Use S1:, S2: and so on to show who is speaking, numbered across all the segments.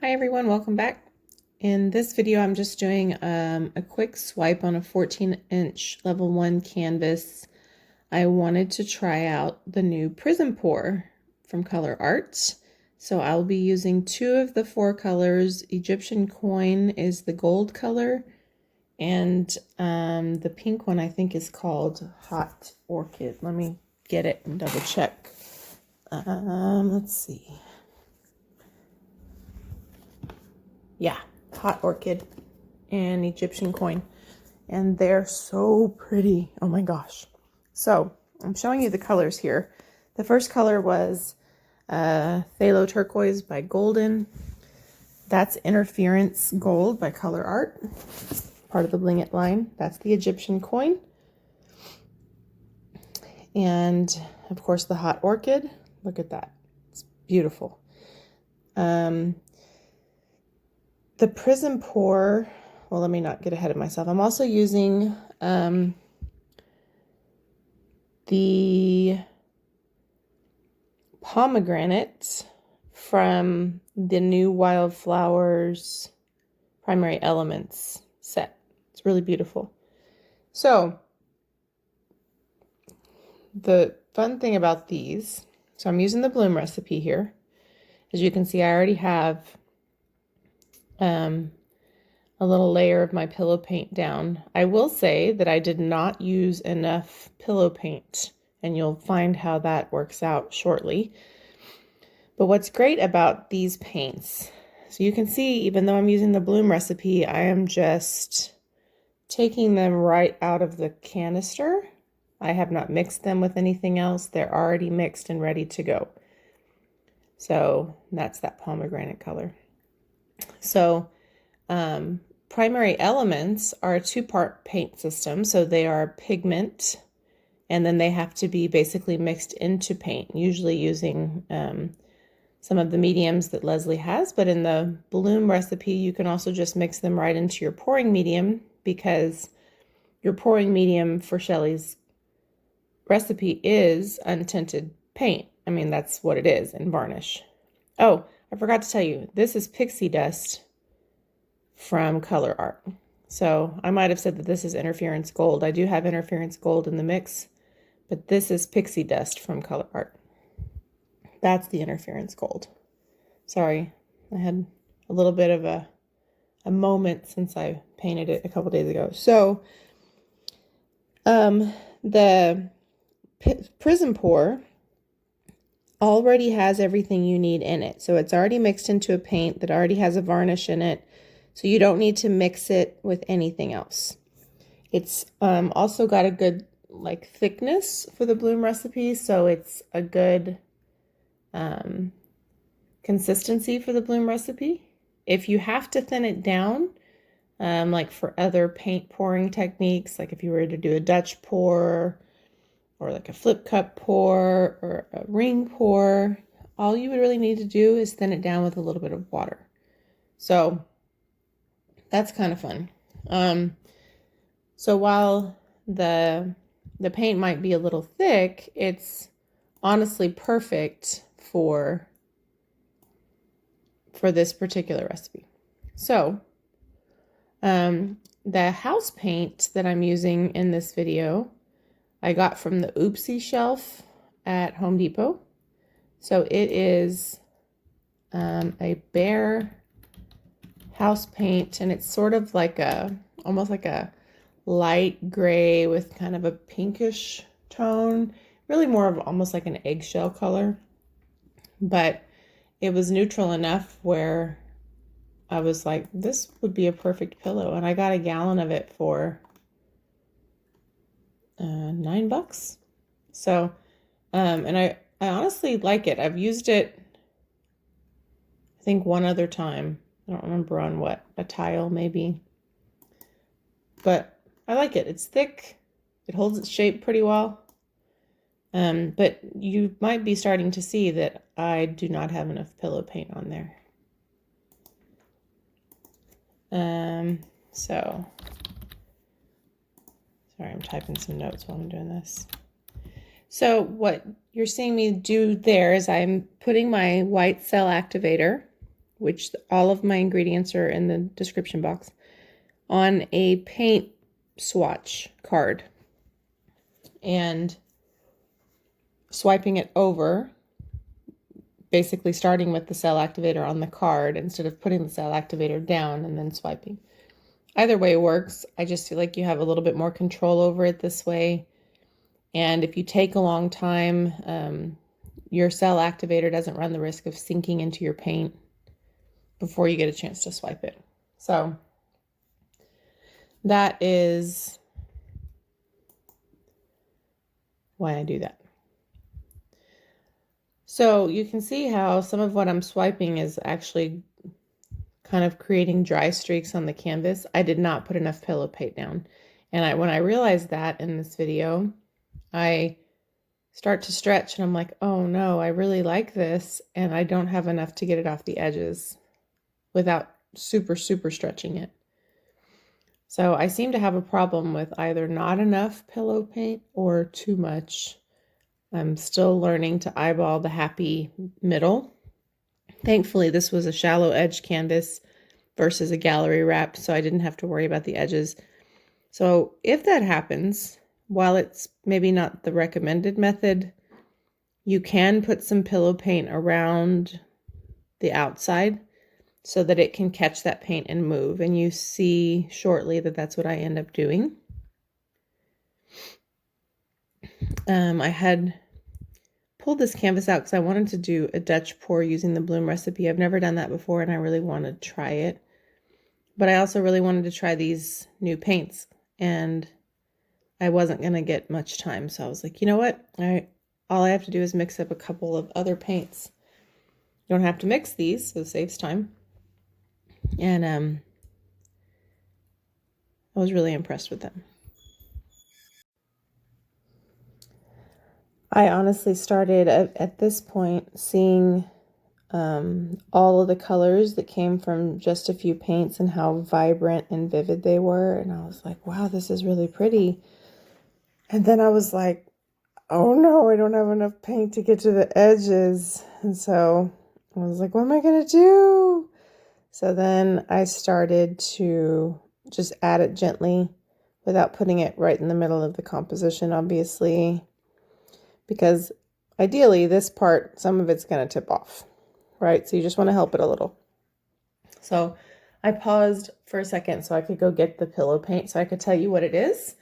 S1: Hi everyone, welcome back. In this video, I'm just doing a quick swipe on a 14-inch level 1 canvas. I wanted to try out the new Prizm Pour from Colourarte. So I'll be using 2 of the 4 colors. Egyptian coin is the gold color, and the pink one I think is called Hot Orchid. Let me get it and double check. Let's see. Yeah, Hot Orchid and Egyptian coin. And they're so pretty. Oh my gosh. So I'm showing you the colors here. The first color was Phtalo Turquoise by Golden. That's Interference Gold by Colourarte, part of the Bling It line. That's the Egyptian coin. And of course the Hot Orchid. Look at that. It's beautiful. The Prizm Pour, well, let me not get ahead of myself. I'm also using the Pomegranate from the new Wildflowers Primary Elements set. It's really beautiful. So, the fun thing about these, so I'm using the bloom recipe here. As you can see, I already have a little layer of my pillow paint down. I will say that I did not use enough pillow paint, and you'll find how that works out shortly. But what's great about these paints, so you can see, even though I'm using the bloom recipe, I am just taking them right out of the canister. I have not mixed them with anything else. They're already mixed and ready to go. So that's that pomegranate color. So primary elements are a 2-part paint system. So they are pigment, and then they have to be basically mixed into paint, usually using some of the mediums that Leslie has. But in the bloom recipe, you can also just mix them right into your pouring medium, because your pouring medium for Shelley's recipe is untinted paint. I mean, that's what it is, and varnish. Oh, I forgot to tell you, this is Pixie dust from Colourarte. So I might have said that this is Interference Gold. I do have Interference Gold in the mix, but this is Pixie dust from Colourarte. That's the Interference Gold. Sorry, I had a little bit of a moment since I painted it a couple days ago. So the Prizm Pour already has everything you need in it. So it's already mixed into a paint that already has a varnish in it. So you don't need to mix it with anything else. It's also got a good thickness for the bloom recipe. So it's a good consistency for the bloom recipe. If you have to thin it down, like for other paint pouring techniques, like if you were to do a Dutch pour, or like a flip cup pour, or a ring pour, all you would really need to do is thin it down with a little bit of water. So that's kind of fun. So while the paint might be a little thick, it's honestly perfect for this particular recipe. So the house paint that I'm using in this video, I got from the Oopsie shelf at Home Depot. So it is a Behr house paint, and it's sort of like almost like a light gray with kind of a pinkish tone, really more of almost like an eggshell color. But it was neutral enough where I was like, this would be a perfect pillow. And I got a gallon of it for $9. So, and I honestly like it. I've used it, I think, one other time. I don't remember on what, a tile maybe. But I like it. It's thick. It holds its shape pretty well. But you might be starting to see that I do not have enough pillow paint on there. So, sorry, I'm typing some notes while I'm doing this. So what you're seeing me do there is I'm putting my white cell activator which all of my ingredients are in the description box, on a paint swatch card and swiping it over, basically starting with the cell activator on the card instead of putting the cell activator down and then swiping. Either way works. I just feel like you have a little bit more control over it this way. And if you take a long time, your cell activator doesn't run the risk of sinking into your paint before you get a chance to swipe it. So that is why I do that. So you can see how some of what I'm swiping is actually kind of creating dry streaks on the canvas. I did not put enough pillow paint down. And when I realized that in this video, I start to stretch and I'm like, oh no, I really like this and I don't have enough to get it off the edges without super stretching it. So I seem to have a problem with either not enough pillow paint or too much. I'm still learning to eyeball the happy middle. Thankfully, this was a shallow edge canvas versus a gallery wrap, so I didn't have to worry about the edges. So if that happens, while it's maybe not the recommended method, you can put some pillow paint around the outside so that it can catch that paint and move. And you see shortly that that's what I end up doing. I had pulled this canvas out because I wanted to do a Dutch pour using the bloom recipe. I've never done that before and I really want to try it. But I also really wanted to try these new paints and I wasn't going to get much time. So I was like, you know what? All I have to do is mix up a couple of other paints. You don't have to mix these, so it saves time. And I was really impressed with them. I honestly started at this point seeing all of the colors that came from just a few paints and how vibrant and vivid they were. And I was like, wow, this is really pretty. And then I was like, oh no, I don't have enough paint to get to the edges. And so I was like, what am I going to do? So then I started to just add it gently without putting it right in the middle of the composition, obviously, because ideally this part, some of it's going to tip off, right? So you just want to help it a little. So I paused for a second so I could go get the pillow paint so I could tell you what it is.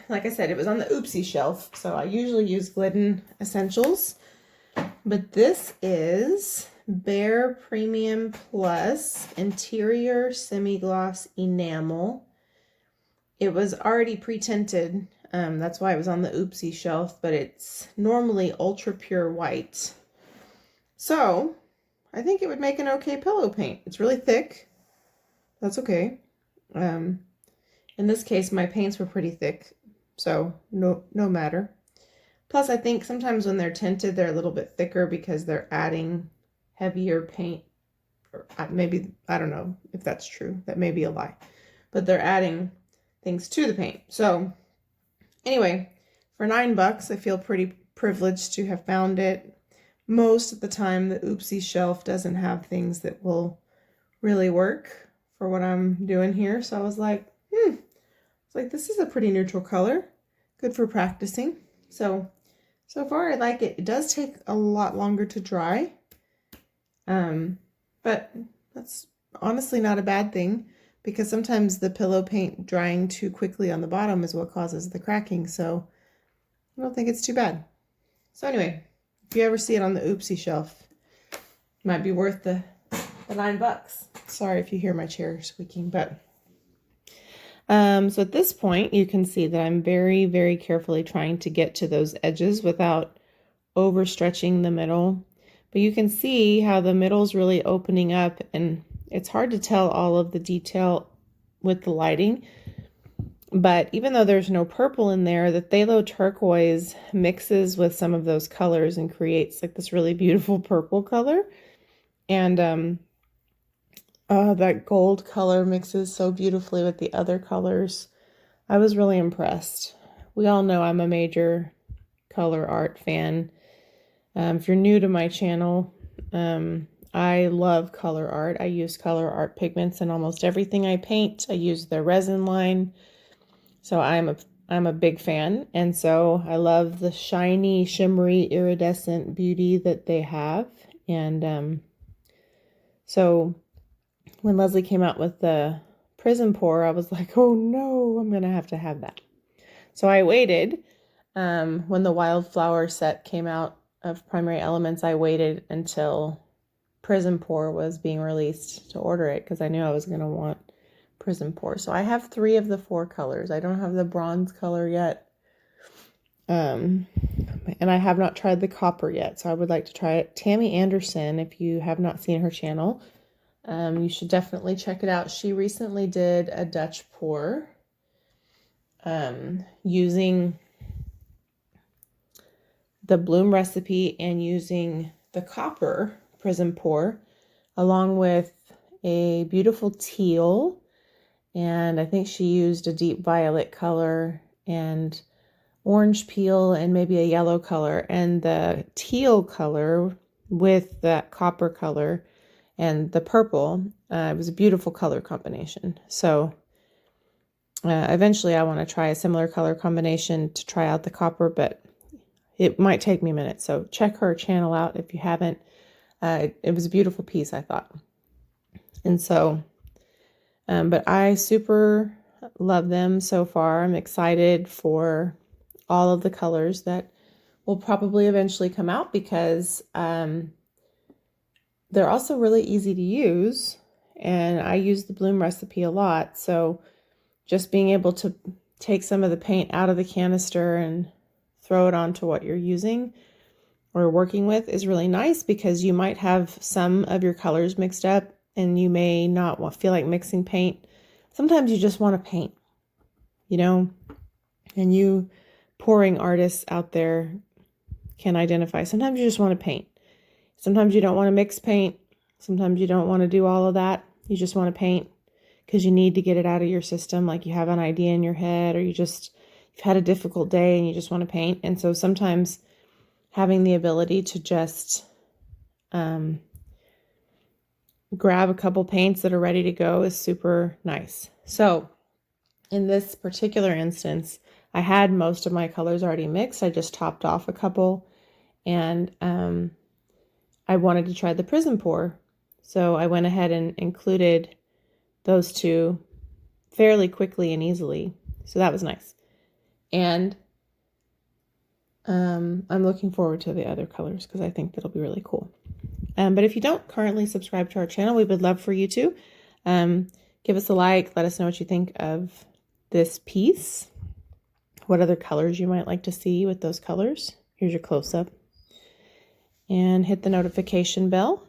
S1: Like I said, it was on the oopsie shelf, so I usually use Glidden Essentials, but this is Behr Premium Plus Interior Semi-Gloss Enamel. It was already pre-tinted, that's why it was on the oopsie shelf, but it's normally ultra pure white. So I think it would make an okay pillow paint. It's really thick. That's okay. In this case, my paints were pretty thick, so no matter. Plus, I think sometimes when they're tinted, they're a little bit thicker because they're adding heavier paint. Or maybe, I don't know if that's true. That may be a lie. But they're adding things to the paint. So anyway, for $9, I feel pretty privileged to have found it. Most of the time, the oopsie shelf doesn't have things that will really work for what I'm doing here. So I was like, this is a pretty neutral color. Good for practicing. So far I like it. It does take a lot longer to dry. But that's honestly not a bad thing because sometimes the pillow paint drying too quickly on the bottom is what causes the cracking. So I don't think it's too bad. So anyway, if you ever see it on the oopsie shelf, it might be worth the $9. Sorry if you hear my chair squeaking, but so at this point, you can see that I'm very carefully trying to get to those edges without overstretching the middle. But you can see how the middle's really opening up, and it's hard to tell all of the detail with the lighting. But even though there's no purple in there, the Phthalo turquoise mixes with some of those colors and creates like this really beautiful purple color. And that gold color mixes so beautifully with the other colors. I was really impressed. We all know I'm a major color art fan. If you're new to my channel, I love Colourarte. I use Colourarte pigments in almost everything I paint. I use their resin line. So I'm a big fan. And so I love the shiny, shimmery, iridescent beauty that they have. And so when Leslie came out with the Prizm Pour, I was like, oh no, I'm going to have that. So I waited. When the Wildflower set came out of Primary Elements, I waited until Prizm Pour was being released to order it because I knew I was going to want Prizm Pour. So I have 3 of the 4 colors. I don't have the bronze color yet. And I have not tried the copper yet, so I would like to try it. Tammy Anderson, if you have not seen her channel, you should definitely check it out. She recently did a Dutch pour using the bloom recipe and using the copper Prizm Pour, along with a beautiful teal, and I think she used a deep violet color and orange peel and maybe a yellow color, and the teal color with that copper color and the purple, it was a beautiful color combination. So eventually I want to try a similar color combination to try out the copper, but it might take me a minute. So check her channel out if you haven't. It was a beautiful piece, I thought. And so, but I super love them so far. I'm excited for all of the colors that will probably eventually come out because they're also really easy to use. And I use the bloom recipe a lot. So just being able to take some of the paint out of the canister and throw it onto what you're using or working with is really nice, because you might have some of your colors mixed up and you may not feel like mixing paint. Sometimes you just want to paint, you know, and you pouring artists out there can identify. Sometimes you just want to paint. Sometimes you don't want to mix paint. Sometimes you don't want to do all of that. You just want to paint because you need to get it out of your system. Like you have an idea in your head, or you've had a difficult day and you just want to paint. And so sometimes having the ability to just grab a couple paints that are ready to go is super nice. So in this particular instance, I had most of my colors already mixed. I just topped off a couple, and I wanted to try the Prizm Pour. So I went ahead and included those 2 fairly quickly and easily. So that was nice. And I'm looking forward to the other colors because I think that'll be really cool. But if you don't currently subscribe to our channel, we would love for you to. Give us a like. Let us know what you think of this piece. What other colors you might like to see with those colors. Here's your close-up. And hit the notification bell.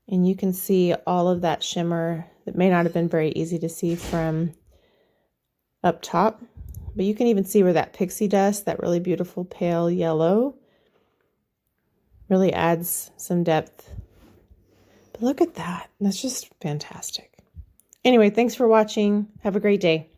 S1: And you can see all of that shimmer that may not have been very easy to see from up top. But you can even see where that pixie dust, that really beautiful pale yellow, really adds some depth. But look at that. That's just fantastic. Anyway, thanks for watching. Have a great day.